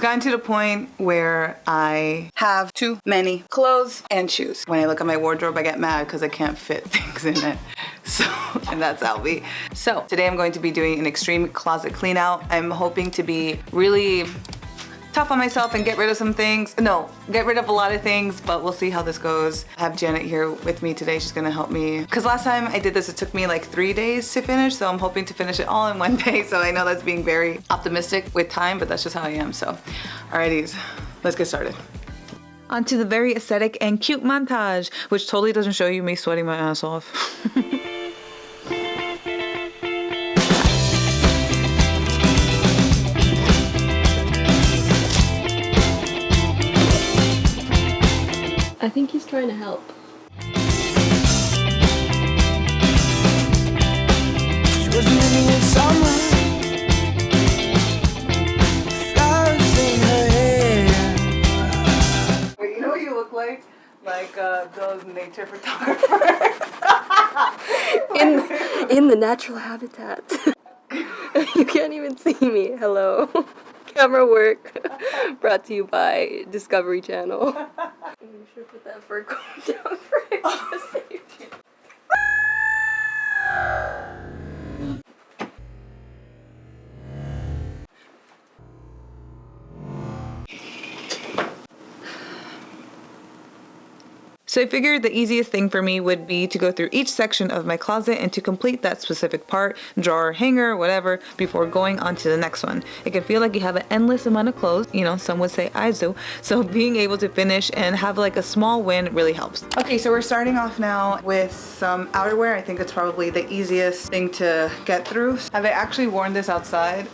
gotten to the point where I have too many clothes and shoes. When I look at my wardrobe, I get mad because I can't fit things in it. So, and that's Albie. So today I'm going to be doing an extreme closet clean out. I'm hoping to be really tough on myself and get rid of some things. No, get rid of a lot of things, but we'll see how this goes. I have Janet here with me today. She's gonna help me. Cause last time I did this, it took me like 3 days to finish. So I'm hoping to finish it all in one day. So I know that's being very optimistic with time, but that's just how I am. So, alrighties, let's get started. Onto the very aesthetic and cute montage, which totally doesn't show you me sweating my ass off. I think he's trying to help. She was living in summer, flowers in her hair. Wait, you know what you look like? Like those nature photographers. in the natural habitat. You can't even see me. Hello. Camera work. Brought to you by Discovery Channel. You should put that fur coat down for extra safety. So I figured the easiest thing for me would be to go through each section of my closet and to complete that specific part, drawer, hanger, whatever, before going on to the next one. It can feel like you have an endless amount of clothes, you know, some would say I do. So being able to finish and have like a small win really helps. Okay, so we're starting off now with some outerwear. I think it's probably the easiest thing to get through. Have I actually worn this outside?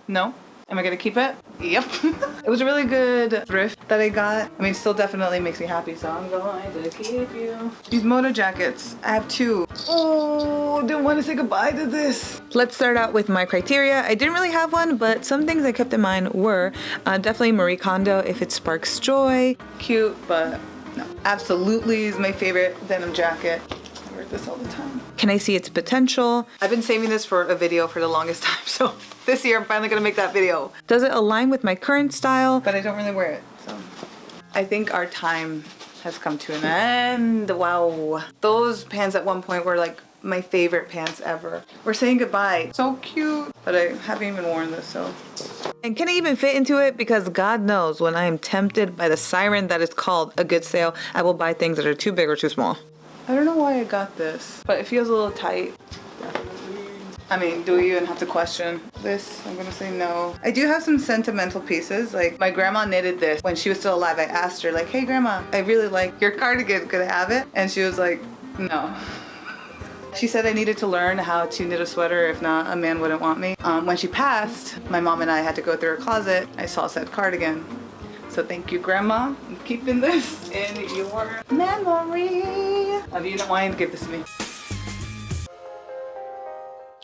No. Am I gonna keep it? Yep. It was a really good thrift that I got. I mean, it still definitely makes me happy, so I'm going to keep you. These moto jackets, I have 2. Oh, didn't want to say goodbye to this. Let's start out with my criteria. I didn't really have one, but some things I kept in mind were definitely Marie Kondo if it sparks joy. Cute, but no. Absolutely is my favorite denim jacket. I wear this all the time. Can I see its potential? I've been saving this for a video for the longest time, so this year I'm finally gonna make that video. Does it align with my current style? But I don't really wear it, so. I think our time has come to an end. Wow. Those pants at one point were like my favorite pants ever. We're saying goodbye. So cute. But I haven't even worn this, so. And can I even fit into it? Because God knows when I am tempted by the siren that is called a good sale, I will buy things that are too big or too small. I don't know why I got this, but it feels a little tight. I mean, do we even have to question this? I'm gonna say no. I do have some sentimental pieces. Like my grandma knitted this when she was still alive. I asked her like, hey grandma, I really like your cardigan, could I have it? And she was like, no. She said I needed to learn how to knit a sweater, if not a man wouldn't want me. When she passed, my mom and I had to go through her closet. I saw said cardigan. So thank you, Grandma. I'm keeping this in your memory. If you don't mind, give this to me.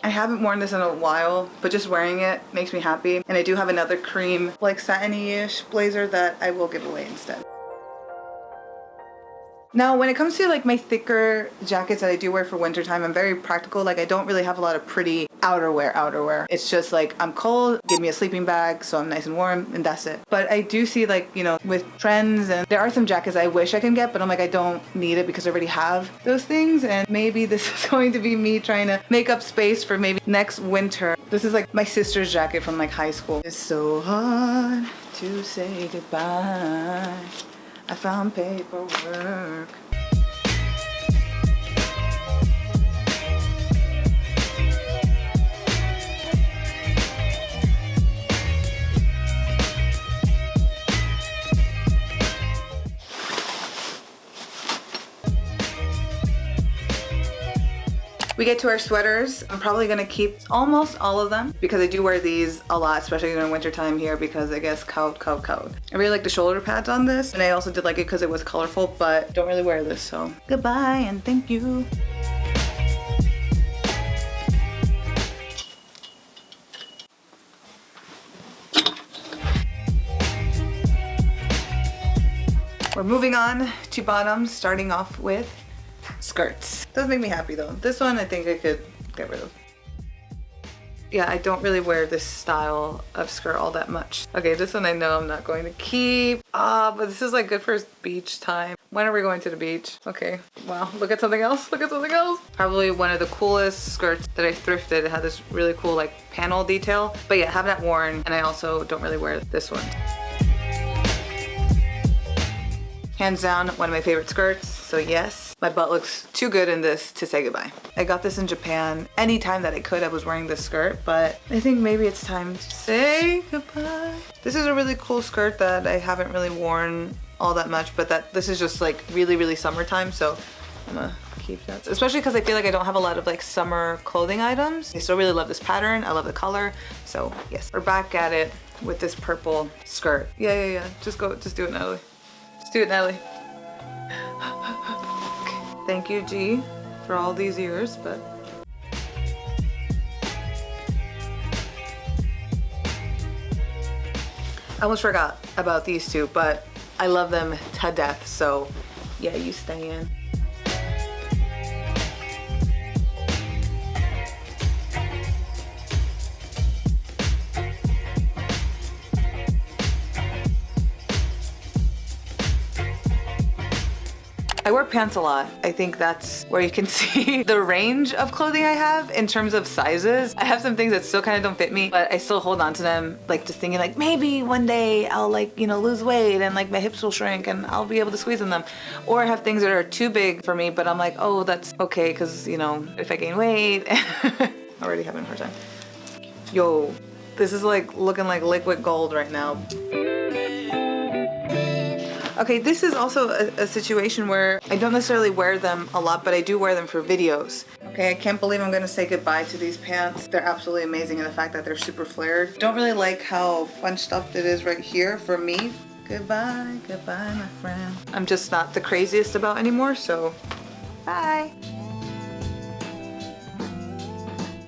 I haven't worn this in a while, but just wearing it makes me happy. And I do have another cream, like satiny-ish blazer that I will give away instead. Now, when it comes to like my thicker jackets that I do wear for wintertime, I'm very practical. Like I don't really have a lot of pretty outerwear. It's just like, I'm cold, give me a sleeping bag so I'm nice and warm, and that's it. But I do see like, you know, with trends, and there are some jackets I wish I can get, but I'm like, I don't need it because I already have those things. And maybe this is going to be me trying to make up space for maybe next winter. This is like my sister's jacket from like high school. It's so hard to say goodbye. I found paperwork. We get to our sweaters. I'm probably gonna keep almost all of them because I do wear these a lot, especially during winter time here because I guess cold. I really like the shoulder pads on this, and I also did like it because it was colorful, but don't really wear this, so goodbye and thank you. We're moving on to bottoms, starting off with skirts. Does make me happy though. This one I think I could get rid of. Yeah, I don't really wear this style of skirt all that much. Okay, this one I know I'm not going to keep. But this is like good for beach time. When are we going to the beach? Okay, wow, look at something else, look at something else. Probably one of the coolest skirts that I thrifted. It had this really cool like panel detail. But yeah, haven't worn, and I also don't really wear this one. Hands down, one of my favorite skirts, so yes. My butt looks too good in this to say goodbye. I got this in Japan. Anytime that I could, I was wearing this skirt, but I think maybe it's time to say goodbye. This is a really cool skirt that I haven't really worn all that much, but this is just like really, really summertime, so I'm gonna keep that. Especially because I feel like I don't have a lot of like summer clothing items. I still really love this pattern. I love the color, so yes. We're back at it with this purple skirt. Yeah. Just do it, Natalie. Just do it, Natalie. Okay. Thank you, G, for all these years, but. I almost forgot about these two, but I love them to death, so yeah, you stay in. I wear pants a lot. I think that's where you can see the range of clothing I have in terms of sizes. I have some things that still kind of don't fit me, but I still hold on to them, like just thinking like maybe one day I'll like, you know, lose weight and like my hips will shrink and I'll be able to squeeze in them. Or I have things that are too big for me, but I'm like, oh, that's okay, because you know, if I gain weight, already having a hard time. Yo, this is like looking like liquid gold right now. Okay, this is also a situation where I don't necessarily wear them a lot, but I do wear them for videos. Okay, I can't believe I'm gonna say goodbye to these pants. They're absolutely amazing in the fact that they're super flared. Don't really like how bunched up it is right here for me. Goodbye, goodbye, my friend. I'm just not the craziest about anymore, so bye.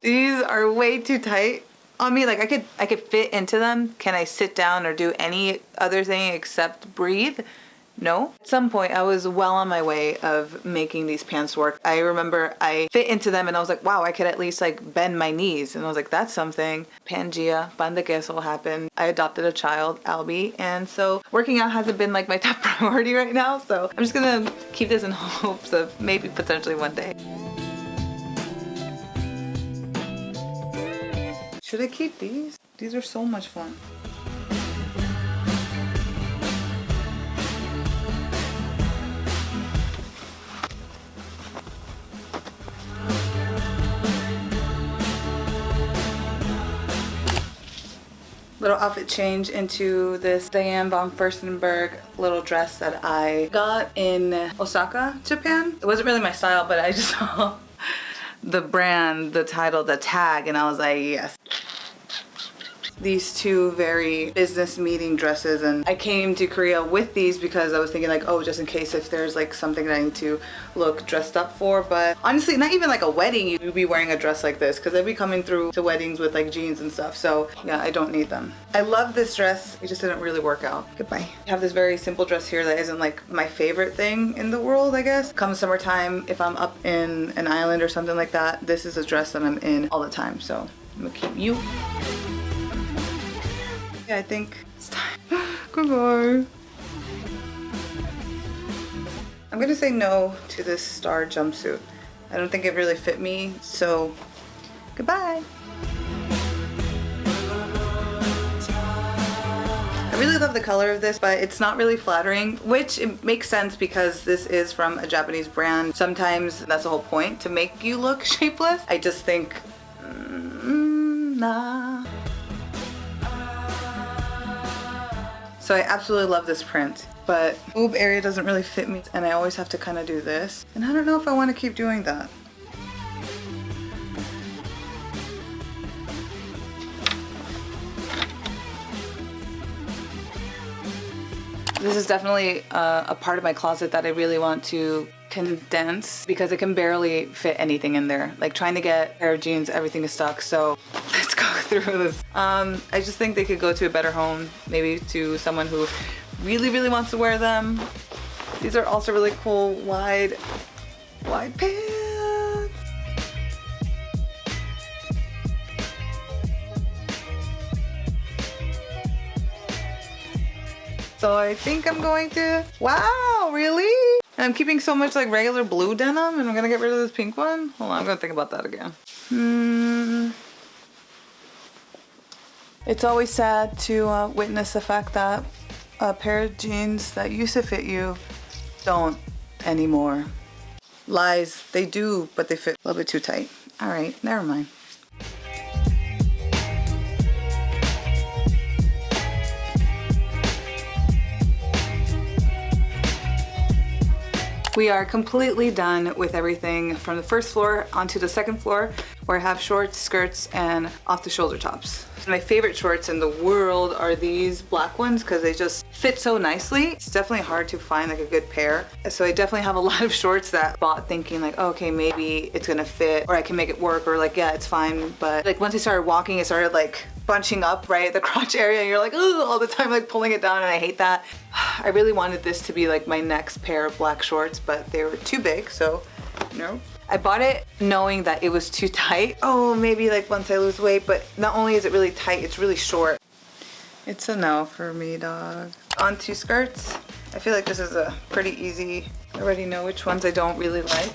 These are way too tight on me. Like I could fit into them. Can I sit down or do any other thing except breathe? No. At some point I was well on my way of making these pants work. I remember I fit into them and I was like, wow, I could at least like bend my knees. And I was like, that's something. Pangea, pan de queso happened. I adopted a child, Albie. And so working out hasn't been like my top priority right now. So I'm just gonna keep this in hopes of maybe potentially one day. Should I keep these? These are so much fun. Little outfit change into this Diane von Furstenberg little dress that I got in Osaka, Japan. It wasn't really my style, but I just saw the brand, the title, the tag, and I was like, yes. These two very business meeting dresses, and I came to Korea with these because I was thinking like, oh, just in case if there's like something that I need to look dressed up for. But honestly, not even like a wedding you'd be wearing a dress like this, because I'd be coming through to weddings with like jeans and stuff. So yeah, I don't need them. I love this dress. It just didn't really work out. Goodbye. I have this very simple dress here that isn't like my favorite thing in the world, I guess. Come summertime, if I'm up in an island or something like that, this is a dress that I'm in all the time. So I'm gonna keep you. Yeah, I think it's time. Goodbye. I'm gonna say no to this star jumpsuit. I don't think it really fit me, so goodbye. I really love the color of this, but it's not really flattering, which it makes sense because this is from a Japanese brand. Sometimes that's the whole point, to make you look shapeless. I just think, nah. So I absolutely love this print, but boob area doesn't really fit me, and I always have to kind of do this. And I don't know if I want to keep doing that. This is definitely a part of my closet that I really want to condense because it can barely fit anything in there. Like trying to get a pair of jeans, everything is stuck. So let's go through this. I just think they could go to a better home, maybe to someone who really, really wants to wear them. These are also really cool, wide pants. So I think I'm going to, wow, really? And I'm keeping so much like regular blue denim and I'm gonna get rid of this pink one. Hold on, I'm gonna think about that again. It's always sad to witness the fact that a pair of jeans that used to fit you don't anymore. Lies, they do, but they fit a little bit too tight. All right, never mind. We are completely done with everything from the first floor onto the second floor, where I have shorts, skirts, and off-the-shoulder tops. My favorite shorts in the world are these black ones because they just fit so nicely. It's definitely hard to find like a good pair. So I definitely have a lot of shorts that I bought thinking like, oh, okay, maybe it's gonna fit or I can make it work, or like, yeah, it's fine. But like once I started walking, it started like bunching up right at the crotch area and you're like, ooh, all the time like pulling it down, and I hate that. I really wanted this to be like my next pair of black shorts, but they were too big, so no. I bought it knowing that it was too tight. Oh, maybe like once I lose weight, but not only is it really tight, it's really short. It's a no for me, dog. On to skirts. I feel like this is a pretty easy, I already know which ones I don't really like.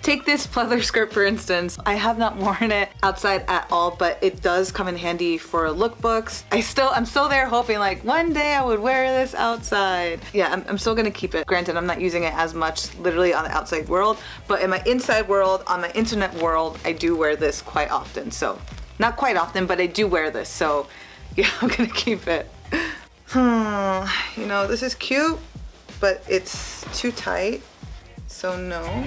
Take this pleather skirt for instance. I have not worn it outside at all, but it does come in handy for lookbooks. I'm still there hoping like one day I would wear this outside. Yeah, I'm still gonna keep it. Granted, I'm not using it as much literally on the outside world, but in my inside world, on my internet world, I do wear this quite often. So, not quite often, but I do wear this. So, yeah, I'm gonna keep it. You know, this is cute, but it's too tight, so no.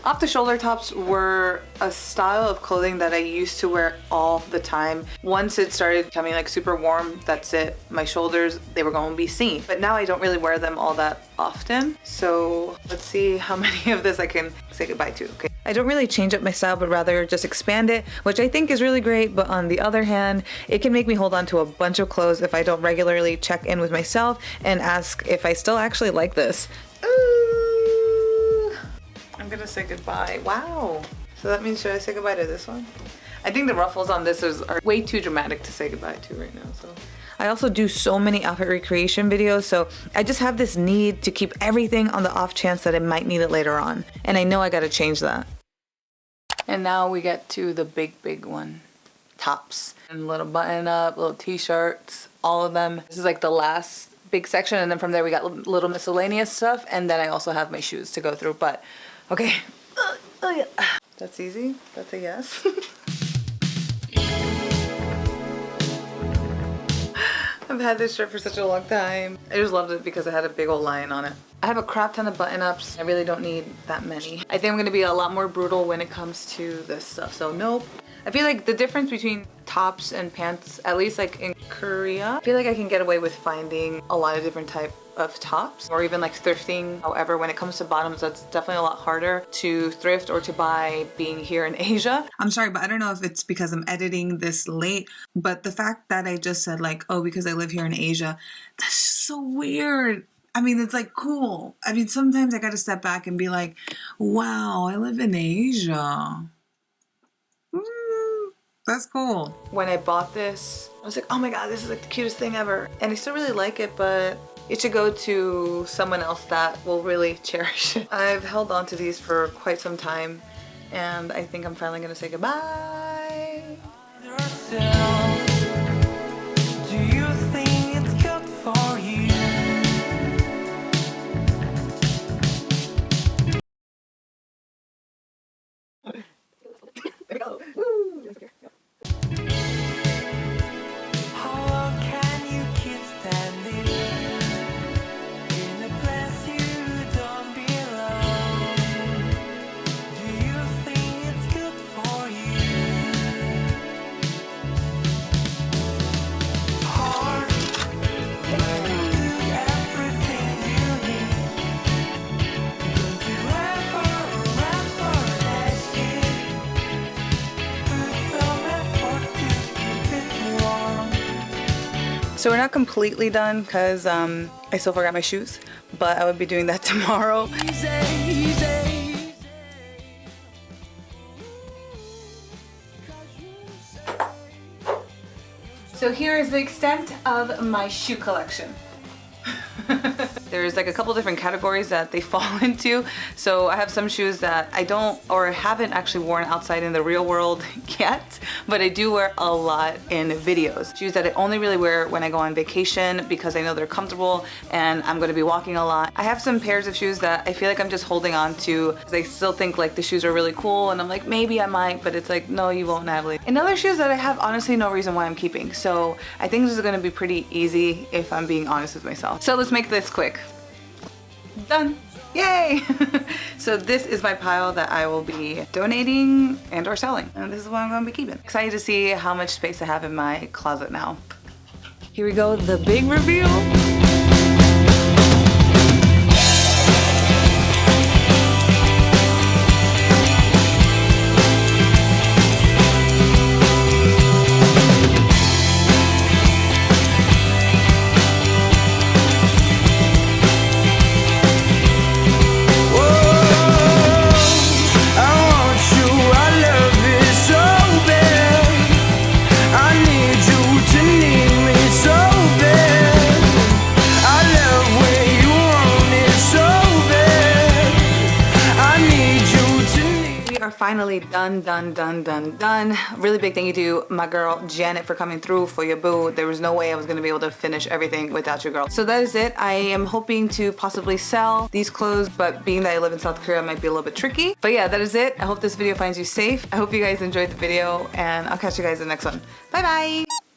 Off-the-shoulder tops were a style of clothing that I used to wear all the time. Once it started becoming like super warm, that's it. My shoulders, they were going to be seen. But now I don't really wear them all that often. So let's see how many of this I can say goodbye to. Okay. I don't really change up my style, but rather just expand it, which I think is really great. But on the other hand, it can make me hold on to a bunch of clothes if I don't regularly check in with myself and ask if I still actually like this. I'm gonna say goodbye. Wow. So that means, should I say goodbye to this one? I think the ruffles on this are way too dramatic to say goodbye to right now. So I also do so many outfit recreation videos, so I just have this need to keep everything on the off chance that I might need it later on. And I know I gotta change that. And now we get to the big one. Tops. And little button up, little t-shirts, all of them. This is like the last big section, and then from there we got little miscellaneous stuff, and then I also have my shoes to go through, but okay. Oh yeah. That's easy. That's a yes. I've had this shirt for such a long time. I just loved it because it had a big old lion on it. I have a crap ton of button-ups. I really don't need that many. I think I'm gonna be a lot more brutal when it comes to this stuff, so nope. I feel like the difference between tops and pants, at least like in Korea, I feel like I can get away with finding a lot of different type of tops or even like thrifting. However, when it comes to bottoms, that's definitely a lot harder to thrift or to buy being here in Asia. I'm sorry, but I don't know if it's because I'm editing this late, but the fact that I just said like, oh, because I live here in Asia, that's just so weird. I mean, it's like cool. I mean, sometimes I gotta step back and be like, wow, I live in Asia. That's cool. When I bought this, I was like, oh my god, this is like the cutest thing ever. And I still really like it, but it should go to someone else that will really cherish it. I've held on to these for quite some time, and I think I'm finally gonna say goodbye. Do you think it's good for you? There we go. How long can you keep standing in a place you don't belong? Do you think it's good for you? So we're not completely done because I still forgot my shoes, but I would be doing that tomorrow. So here is the extent of my shoe collection. There's like a couple different categories that they fall into. So I have some shoes that I don't or haven't actually worn outside in the real world yet, but I do wear a lot in videos. Shoes that I only really wear when I go on vacation because I know they're comfortable and I'm going to be walking a lot. I have some pairs of shoes that I feel like I'm just holding on to because I still think like the shoes are really cool and I'm like, maybe I might, but it's like, no, you won't, Natalie. And other shoes that I have honestly no reason why I'm keeping. So I think this is going to be pretty easy if I'm being honest with myself. So let's make this quick. Done. Yay! So this is my pile that I will be donating and or selling. And this is what I'm going to be keeping. Excited to see how much space I have in my closet now. Here we go, the big reveal. Finally done. Really big thank you to my girl Janet for coming through for your boo. There was no way I was gonna be able to finish everything without your girl. So that is it. I am hoping to possibly sell these clothes, but being that I live in South Korea, it might be a little bit tricky. But yeah, that is it. I hope this video finds you safe. I hope you guys enjoyed the video and I'll catch you guys in the next one. Bye bye.